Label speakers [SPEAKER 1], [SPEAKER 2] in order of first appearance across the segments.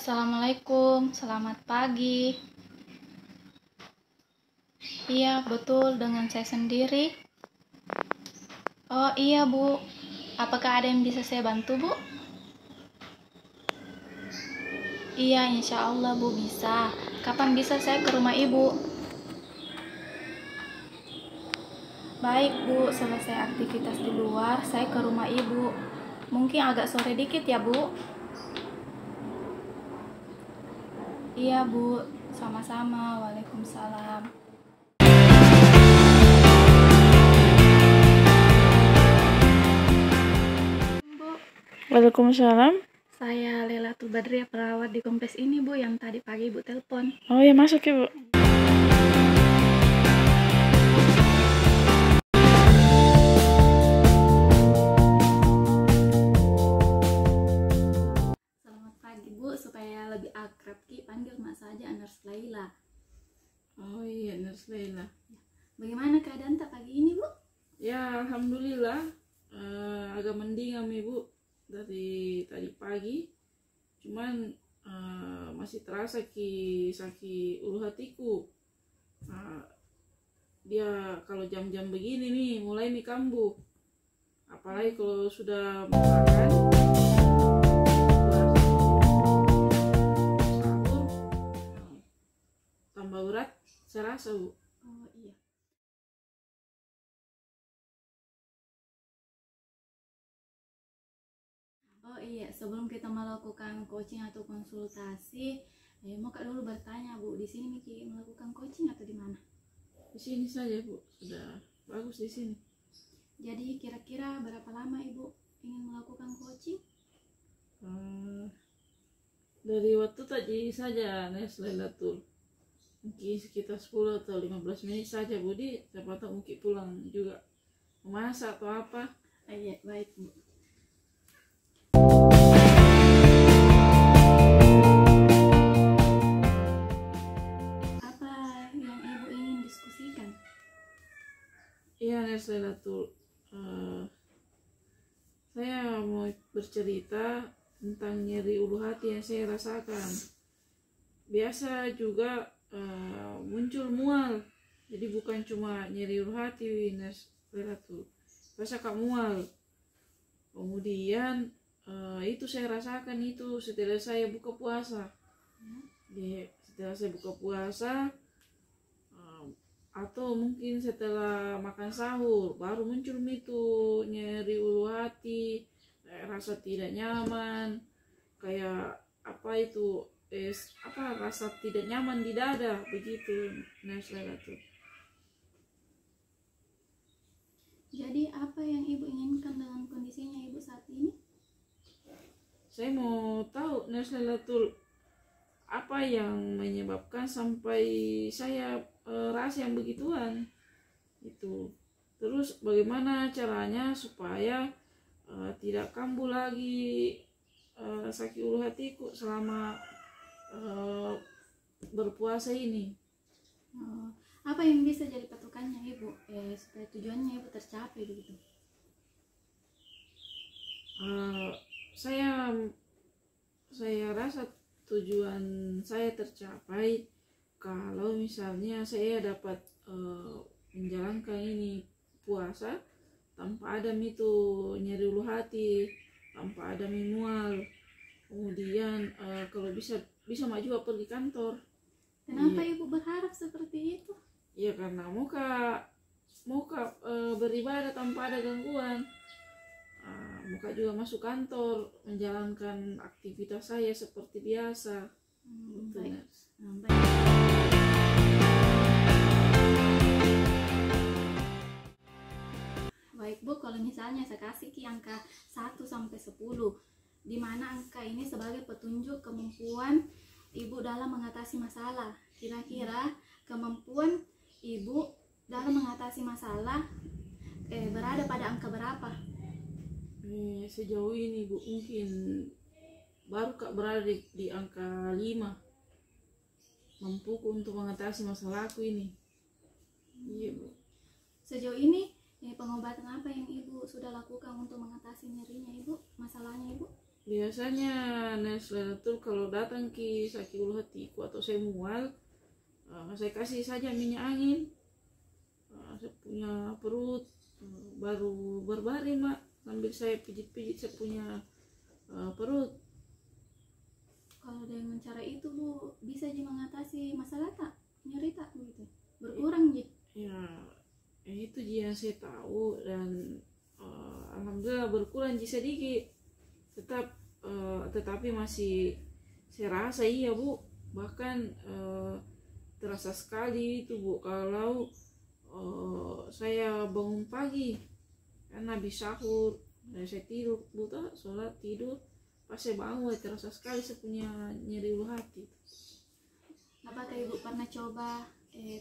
[SPEAKER 1] Assalamualaikum, selamat pagi. Iya, betul, dengan saya sendiri. Oh iya, Bu. Apakah ada yang bisa saya bantu, Bu? Iya, insya Allah, Bu, bisa. Kapan bisa saya ke rumah Ibu? Baik, Bu. Selesai aktivitas di luar, saya ke rumah Ibu. Mungkin agak sore dikit ya, Bu? Iya, Bu. Sama-sama. Waalaikumsalam. Bu,
[SPEAKER 2] Waalaikumsalam.
[SPEAKER 1] saya Lailatul Badriah, perawat di Kompes ini, Bu, yang tadi pagi Ibu telepon.
[SPEAKER 2] Oh ya, masuk ya, Bu.
[SPEAKER 1] Selamat pagi, Bu. Supaya lebih akrab Ki, panggil Mak saja, Nurse Laila.
[SPEAKER 2] Oh iya, Nurse Laila.
[SPEAKER 1] Bagaimana keadaan tak pagi ini, Bu?
[SPEAKER 2] Ya, alhamdulillah. Agak mendingan, Ibu, dari tadi pagi. Cuman masih terasa sakit ulu hatiku. Dia kalau jam-jam begini nih mulai nih kambuh. Apalagi kalau sudah makan sahur, tambah berat saya rasa, Bu.
[SPEAKER 1] Oh iya. Oh iya, sebelum kita melakukan coaching atau konsultasi, mau Kak dulu bertanya, Bu, di sini Miki melakukan coaching atau di mana?
[SPEAKER 2] Di sini saja, Bu. Sudah bagus di sini.
[SPEAKER 1] Jadi kira-kira berapa lama Ibu ingin melakukan coaching?
[SPEAKER 2] Dari waktu tadi saja Nurse Lailatul. Mungkin sekitar 10 atau 15 menit saja, Budi. Siapa tahu mungkin pulang juga memasak atau apa.
[SPEAKER 1] Iya, baik, Bu. Apa yang Ibu ingin diskusikan?
[SPEAKER 2] Iya, Nurse Lailatul. Saya mau bercerita tentang nyeri ulu hati yang saya rasakan. Biasa juga muncul mual. Jadi bukan cuma nyeri ulu hati, Nurse Lailatul. Rasa kak mual. Kemudian itu saya rasakan itu setelah saya buka puasa. Setelah saya buka puasa atau mungkin setelah makan sahur baru muncul itu nyeri ulu hati, rasa tidak nyaman, kayak apa itu rasa tidak nyaman di dada begitu. Tuh.
[SPEAKER 1] Jadi apa yang Ibu inginkan dengan kondisinya Ibu saat ini?
[SPEAKER 2] Saya mau tahu Tuh, apa yang menyebabkan sampai saya rasa yang begituan itu. Terus bagaimana caranya supaya tidak kambuh lagi sakit ulu hatiku selama berpuasa ini.
[SPEAKER 1] Apa yang bisa jadi patokannya Ibu supaya tujuannya Ibu tercapai begitu?
[SPEAKER 2] Saya rasa tujuan saya tercapai kalau misalnya saya dapat menjalankan ini puasa tanpa ada itu nyeri ulu hati, tanpa ada mual. Kemudian kalau bisa mak juga pergi kantor.
[SPEAKER 1] Kenapa Ibu berharap seperti itu?
[SPEAKER 2] Ya karena mau beribadah tanpa ada gangguan. Muka juga masuk kantor menjalankan aktivitas saya seperti biasa.
[SPEAKER 1] Baik. Baik, Bu, kalau misalnya saya kasih angka 1 sampai 10, di mana angka ini sebagai petunjuk kemampuan Ibu dalam mengatasi masalah. Kira-kira kemampuan Ibu dalam mengatasi masalah berada pada angka berapa?
[SPEAKER 2] Sejauh ini, Bu, mungkin baru Kak berada di angka 5. Mampu untuk mengatasi masalahku ini. Iya, Bu.
[SPEAKER 1] Sejauh ini pengobatan apa yang Ibu sudah lakukan untuk mengatasi nyerinya Ibu, masalahnya Ibu?
[SPEAKER 2] biasanya Neslatul kalau datang ki sakit ulu hatiku atau saya mual, saya kasih saja minyak angin. Saya punya perut baru berbaring mak, sambil saya pijit-pijit saya punya perut.
[SPEAKER 1] Kalau dengan cara itu Bu bisa mengatasi masalah tak nyeri tak begitu berkurang Ji?
[SPEAKER 2] Ya itu yang saya tahu, dan alhamdulillah berkurang sedikit, tetapi masih saya rasa iya Bu, bahkan terasa sekali itu Bu kalau saya bangun pagi karena habis sahur dan saya tidur buta sholat tidur, pas saya bangun terasa sekali saya punya nyeri ulu hati.
[SPEAKER 1] Apakah Ibu pernah coba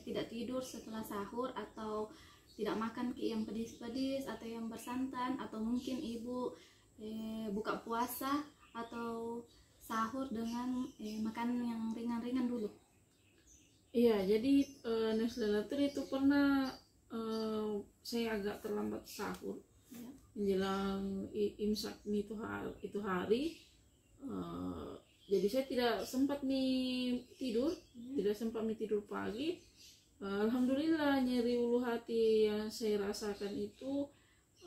[SPEAKER 1] tidak tidur setelah sahur, atau tidak makan yang pedis-pedis atau yang bersantan, atau mungkin Ibu buka puasa atau sahur dengan makanan yang ringan-ringan dulu?
[SPEAKER 2] Iya, jadi Neslatul itu pernah saya agak terlambat sahur
[SPEAKER 1] Ya.
[SPEAKER 2] menjelang imsak itu hari, jadi saya tidak sempat tidur, tidak sempat tidur pagi. Alhamdulillah nyeri ulu hati yang saya rasakan itu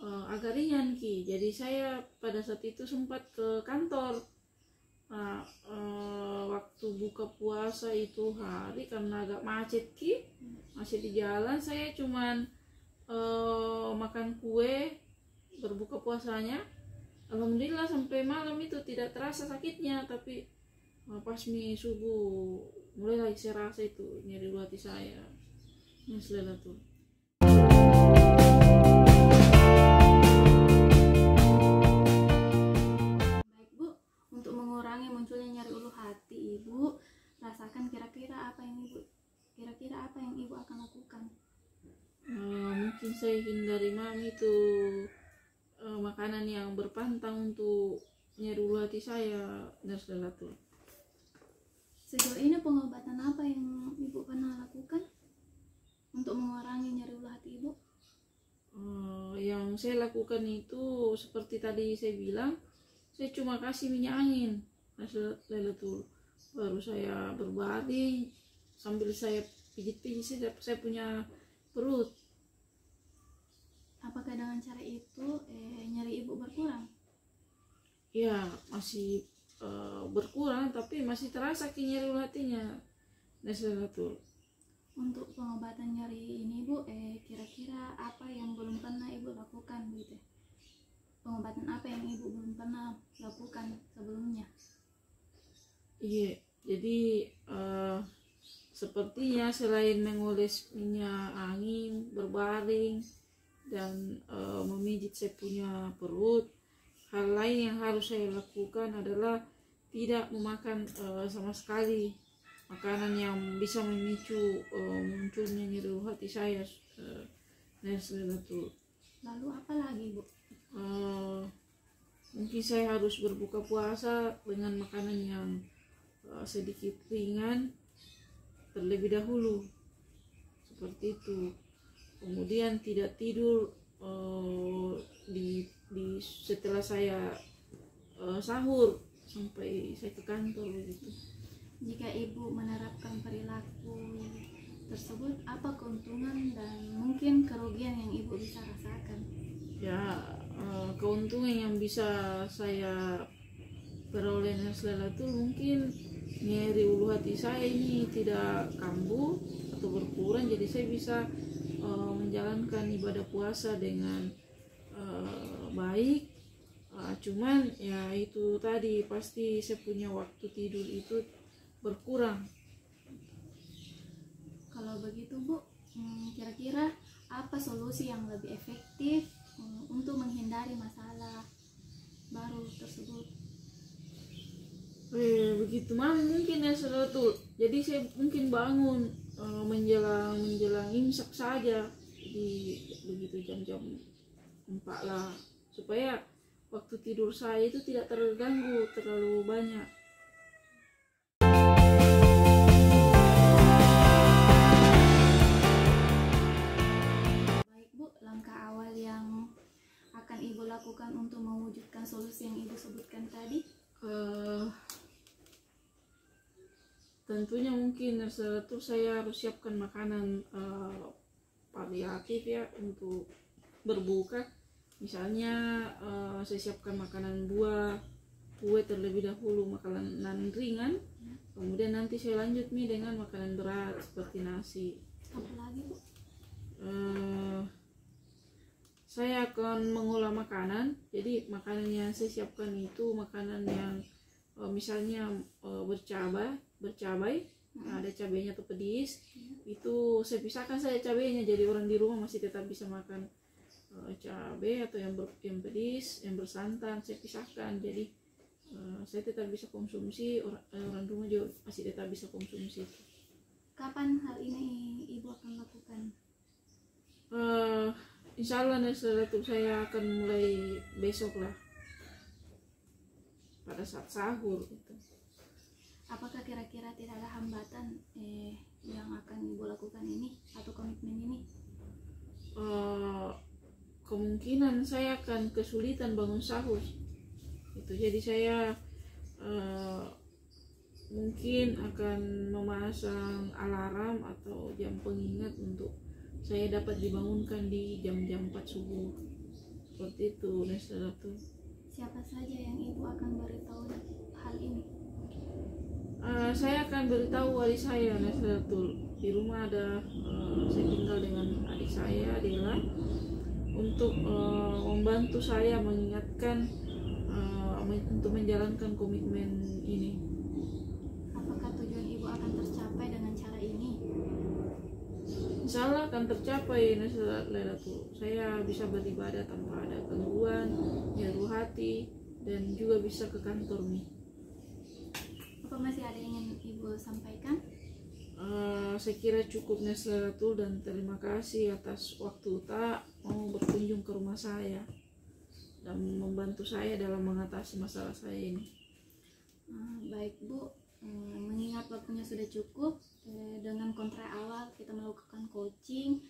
[SPEAKER 2] agak ringan ki. Jadi saya pada saat itu sempat ke kantor. Waktu buka puasa itu hari karena agak macet ki, masih di jalan, saya cuman makan kue berbuka puasanya. Alhamdulillah sampai malam itu tidak terasa sakitnya, tapi pas subuh mulai lagi saya rasa itu nyeri ulu hati saya. Neslatul.
[SPEAKER 1] Baik Bu, untuk mengurangi munculnya nyeri ulu hati, Ibu rasakan kira-kira apa yang Ibu akan lakukan?
[SPEAKER 2] Mungkin saya hindari itu makanan yang berpantang untuk nyeri ulu hati saya. Neslatul.
[SPEAKER 1] Sejauh ini pengobatan apa yang Ibu pernah lakukan untuk mengurangi nyeri ulu hati Ibu?
[SPEAKER 2] Yang saya lakukan itu seperti tadi saya bilang, saya cuma kasih minyak angin Neslatul, baru saya berbaring sambil saya pijit-pijit saya punya perut.
[SPEAKER 1] Apakah dengan cara itu nyeri Ibu berkurang?
[SPEAKER 2] Ya masih berkurang, tapi masih terasa nyeri ulu hatinya. Neslatul.
[SPEAKER 1] Untuk pengobatan nyeri ini Bu, kira-kira apa yang belum pernah Ibu lakukan gitu? Pengobatan apa yang Ibu belum pernah lakukan sebelumnya?
[SPEAKER 2] Iya, jadi sepertinya selain mengoles minyak angin, berbaring, dan memijit saya punya perut, hal lain yang harus saya lakukan adalah tidak memakan sama sekali makanan yang bisa memicu munculnya nyeri ulu hati saya. Neslatul.
[SPEAKER 1] Lalu apa lagi Bu?
[SPEAKER 2] Mungkin saya harus berbuka puasa dengan makanan yang sedikit ringan terlebih dahulu, seperti itu. Kemudian tidak tidur di setelah saya sahur sampai saya ke kantor begitu.
[SPEAKER 1] Jika Ibu menerapkan perilaku tersebut, apa keuntungan dan mungkin kerugian yang Ibu bisa rasakan?
[SPEAKER 2] Ya, keuntungan yang bisa saya peroleh Neslatul mungkin nyeri ulu hati saya ini tidak kambuh atau berkurang, jadi saya bisa menjalankan ibadah puasa dengan baik. Cuman ya itu tadi, pasti saya punya waktu tidur itu berkurang.
[SPEAKER 1] Kalau begitu Bu, kira-kira apa solusi yang lebih efektif untuk menghindari masalah baru tersebut?
[SPEAKER 2] Begitu mungkin ya Neslatul. Jadi saya mungkin bangun menjelang imsak saja, jadi begitu jam 4 lah, supaya waktu tidur saya itu tidak terganggu terlalu banyak.
[SPEAKER 1] Baik Bu, langkah awal yang akan akan Ibu lakukan untuk mewujudkan solusi yang Ibu sebutkan tadi?
[SPEAKER 2] Tentunya mungkin setelah saya harus siapkan makanan variatif ya untuk berbuka. Misalnya saya siapkan makanan buah, kue terlebih dahulu, makanan ringan. Kemudian nanti saya lanjut dengan makanan berat seperti nasi.
[SPEAKER 1] Apa lagi, Bu?
[SPEAKER 2] Saya akan mengolah makanan. Jadi makanan yang saya siapkan itu makanan yang misalnya bercabai, ada cabainya atau pedis. Itu saya pisahkan saya cabainya, jadi orang di rumah masih tetap bisa makan cabai atau yang pedis, yang bersantan saya pisahkan. Jadi saya tetap bisa konsumsi, orang rumah juga masih tetap bisa konsumsi.
[SPEAKER 1] Kapan hal ini Ibu akan lakukan?
[SPEAKER 2] Insya Allah saya akan mulai besok lah, pada saat sahur gitu.
[SPEAKER 1] Apakah kira-kira tidak ada hambatan yang akan Ibu lakukan ini atau komitmen ini?
[SPEAKER 2] Kemungkinan saya akan kesulitan bangun sahur itu, jadi saya mungkin akan memasang alarm atau jam pengingat untuk saya dapat dibangunkan di jam-jam 4 subuh seperti itu.
[SPEAKER 1] Siapa saja yang Ibu akan beritahu hal ini?
[SPEAKER 2] Saya akan beritahu adik saya. Di rumah ada saya tinggal dengan adik saya Dela, untuk membantu saya mengingatkan untuk menjalankan komitmen ini.
[SPEAKER 1] Apakah tujuan Ibu akan tercapai dengan cara ini?
[SPEAKER 2] Insya Allah akan tercapai. Saya bisa beribadah tanpa ada gangguan, nyaru hati, dan juga bisa ke kantor nih.
[SPEAKER 1] Apa masih ada yang ingin Ibu sampaikan?
[SPEAKER 2] Saya kira cukup Nasratul, dan terima kasih atas waktu tak mau berkunjung ke rumah saya dan membantu saya dalam mengatasi masalah saya ini.
[SPEAKER 1] Baik Bu, mengingat waktunya sudah cukup, dengan kontrak awal kita melakukan coaching